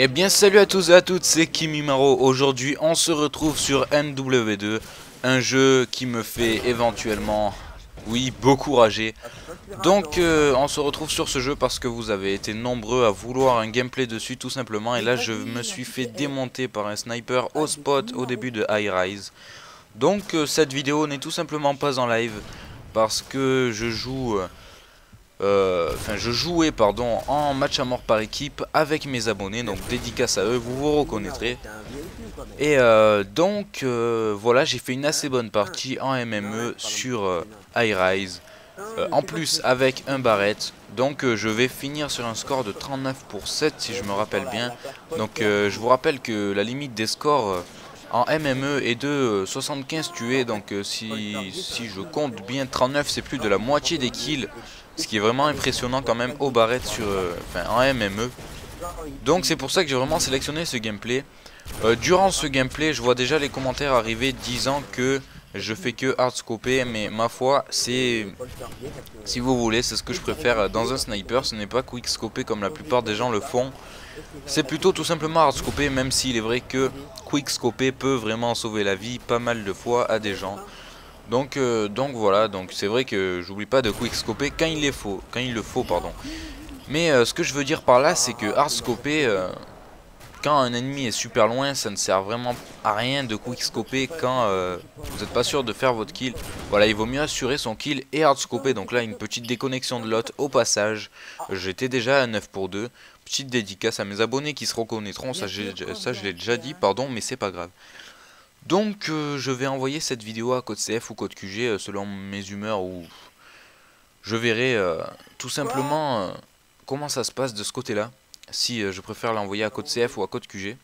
Eh bien salut à tous et à toutes, c'est Kimimaro. Aujourd'hui on se retrouve sur MW2, un jeu qui me fait éventuellement, oui, beaucoup rager. Donc on se retrouve sur ce jeu parce que vous avez été nombreux à vouloir un gameplay dessus tout simplement. Et là je me suis fait démonter par un sniper au spot au début de High Rise. Donc cette vidéo n'est tout simplement pas en live parce que je joue... je jouais pardon en match à mort par équipe avec mes abonnés, donc dédicace à eux, vous vous reconnaîtrez. Et voilà, j'ai fait une assez bonne partie en MME sur High Rise, en plus avec un Barrett. Donc je vais finir sur un score de 39 pour 7 si je me rappelle bien. Donc je vous rappelle que la limite des scores en MME est de 75 tués, donc si je compte bien 39, c'est plus de la moitié des kills. Ce qui est vraiment impressionnant quand même au Barrett sur, en MME. Donc c'est pour ça que j'ai vraiment sélectionné ce gameplay. Durant ce gameplay, je vois déjà les commentaires arriver disant que je fais que hardscoper, mais ma foi, c'est, si vous voulez, c'est ce que je préfère dans un sniper. Ce n'est pas quickscoper comme la plupart des gens le font. C'est plutôt tout simplement hardscoper, même s'il est vrai que quickscoper peut vraiment sauver la vie pas mal de fois à des gens. Donc voilà, donc c'est vrai que j'oublie pas de quickscoper quand il le faut, pardon. Mais ce que je veux dire par là, c'est que hardscoper, quand un ennemi est super loin, ça ne sert vraiment à rien de quickscoper quand vous n'êtes pas sûr de faire votre kill. Voilà, il vaut mieux assurer son kill et hardscoper. Donc là, une petite déconnexion de lot au passage. J'étais déjà à 9 pour 2. Petite dédicace à mes abonnés qui se reconnaîtront, ça je l'ai déjà dit, pardon, mais c'est pas grave. Donc je vais envoyer cette vidéo à code CF ou code QG selon mes humeurs, ou je verrai tout simplement comment ça se passe de ce côté là, si je préfère l'envoyer à code CF ou à code QG.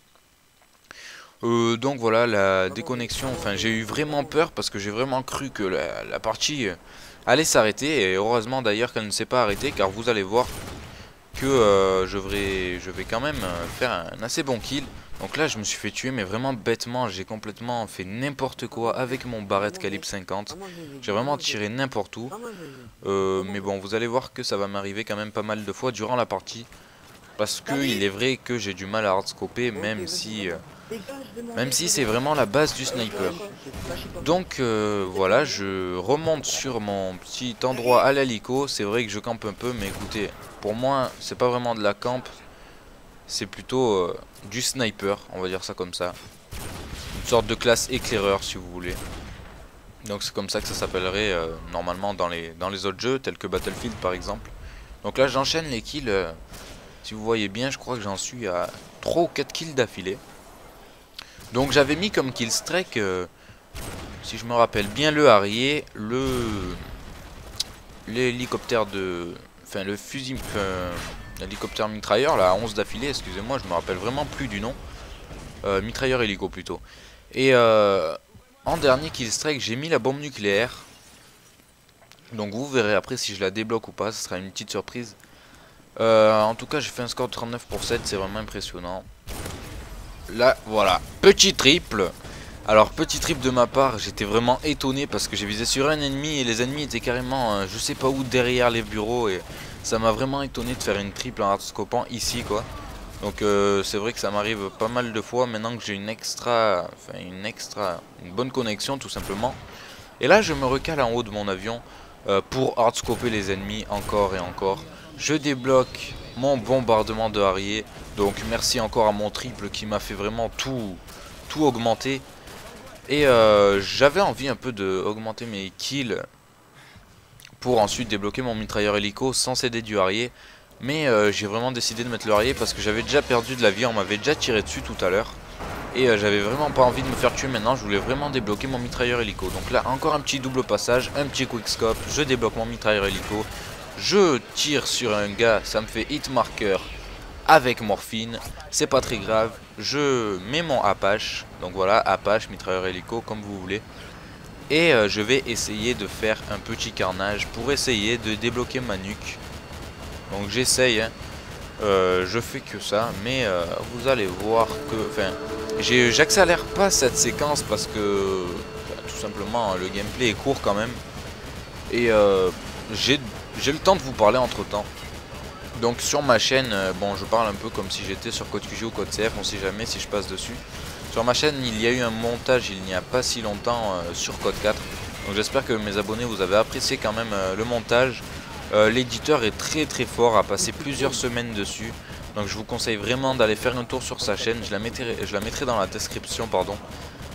Donc voilà, la déconnexion, enfin j'ai eu vraiment peur parce que j'ai vraiment cru que la partie allait s'arrêter, et heureusement d'ailleurs qu'elle ne s'est pas arrêtée, car vous allez voir que je vais quand même faire un assez bon kill. Donc là je me suis fait tuer, mais vraiment bêtement. J'ai complètement fait n'importe quoi avec mon Barrett calibre 50. J'ai vraiment tiré n'importe où. Mais bon, vous allez voir que ça va m'arriver quand même pas mal de fois durant la partie, parce que il est vrai que j'ai du mal à hardscoper, même si c'est vraiment la base du sniper. Donc voilà, je remonte sur mon petit endroit à l'hélico. C'est vrai que je campe un peu, mais écoutez, pour moi c'est pas vraiment de la camp, c'est plutôt du sniper, on va dire ça comme ça. Une sorte de classe éclaireur si vous voulez. Donc c'est comme ça que ça s'appellerait normalement dans les autres jeux, tels que Battlefield par exemple. Donc là j'enchaîne les kills, si vous voyez bien, je crois que j'en suis à 3 ou 4 kills d'affilée. Donc j'avais mis comme kill streak, si je me rappelle bien, le Harrier, l'hélicoptère de... Enfin le fusil... l'hélicoptère mitrailleur, là, à 11 d'affilée, excusez-moi, je me rappelle vraiment plus du nom. Mitrailleur hélico plutôt. Et en dernier kill strike, j'ai mis la bombe nucléaire. Donc vous verrez après si je la débloque ou pas, ce sera une petite surprise. En tout cas, j'ai fait un score de 39 pour 7, c'est vraiment impressionnant. Là, voilà, petit triple. Alors petit triple de ma part, j'étais vraiment étonné parce que j'ai visé sur un ennemi et les ennemis étaient carrément je sais pas où derrière les bureaux, et ça m'a vraiment étonné de faire une triple en hardscopant ici quoi. Donc c'est vrai que ça m'arrive pas mal de fois maintenant que j'ai une bonne connexion tout simplement. Et là je me recale en haut de mon avion pour hardscoper les ennemis encore et encore. Je débloque mon bombardement de Harrier. Donc merci encore à mon triple qui m'a fait vraiment tout augmenter. Et j'avais envie un peu de augmenter mes kills pour ensuite débloquer mon mitrailleur hélico sans céder du Harrier. Mais j'ai vraiment décidé de mettre le Harrier parce que j'avais déjà perdu de la vie, on m'avait déjà tiré dessus tout à l'heure. Et j'avais vraiment pas envie de me faire tuer maintenant, je voulais vraiment débloquer mon mitrailleur hélico. Donc là encore un petit double passage, un petit quickscope, je débloque mon mitrailleur hélico. Je tire sur un gars, ça me fait hit marker avec morphine, c'est pas très grave. Je mets mon Apache, donc voilà, Apache, mitrailleur hélico, comme vous voulez. Et je vais essayer de faire un petit carnage pour essayer de débloquer ma nuque. Donc j'essaye, hein. Je fais que ça, mais vous allez voir que... Enfin, j'accélère pas cette séquence parce que... tout simplement, le gameplay est court quand même. Et j'ai le temps de vous parler entre temps. Donc sur ma chaîne, bon je parle un peu comme si j'étais sur Code QG ou Code CF, on sait jamais si je passe dessus. Sur ma chaîne il y a eu un montage il n'y a pas si longtemps sur Code 4. Donc j'espère que mes abonnés vous avez apprécié quand même le montage. L'éditeur est très fort, a passé plusieurs semaines dessus. Donc je vous conseille vraiment d'aller faire un tour sur sa chaîne, je la mettrai dans la description pardon.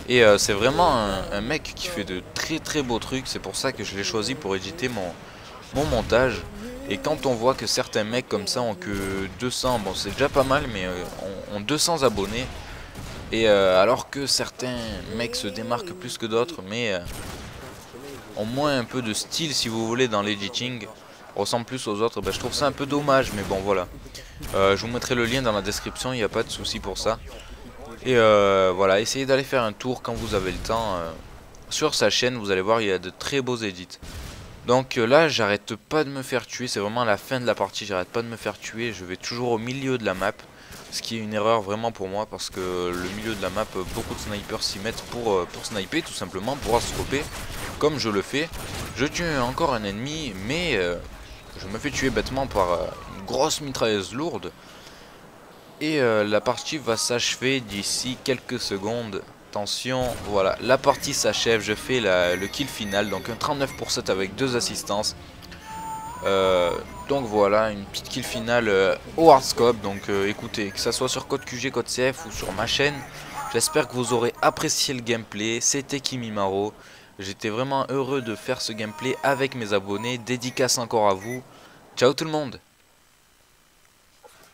Et c'est vraiment un mec qui fait de très beaux trucs, c'est pour ça que je l'ai choisi pour éditer mon montage. Et quand on voit que certains mecs comme ça ont que 200, bon c'est déjà pas mal, mais ont 200 abonnés. Et alors que certains mecs se démarquent plus que d'autres, mais ont moins un peu de style si vous voulez dans l'editing, ressemblent plus aux autres, je trouve ça un peu dommage, mais bon voilà. Je vous mettrai le lien dans la description, il n'y a pas de souci pour ça. Et voilà, essayez d'aller faire un tour quand vous avez le temps sur sa chaîne, vous allez voir il y a de très beaux edits. Donc là j'arrête pas de me faire tuer, c'est vraiment la fin de la partie, j'arrête pas de me faire tuer, je vais toujours au milieu de la map. Ce qui est une erreur vraiment pour moi parce que le milieu de la map, beaucoup de snipers s'y mettent pour sniper tout simplement, pour scoper. Comme je le fais, je tue encore un ennemi mais je me fais tuer bêtement par une grosse mitrailleuse lourde. Et la partie va s'achever d'ici quelques secondes. Attention, voilà, la partie s'achève, je fais le kill final, donc un 39% avec 2 assistances. Donc voilà, une petite kill finale au hardscope. Donc écoutez, que ça soit sur Code QG, Code CF ou sur ma chaîne, j'espère que vous aurez apprécié le gameplay. C'était Kimimaro. J'étais vraiment heureux de faire ce gameplay avec mes abonnés. Dédicace encore à vous. Ciao tout le monde.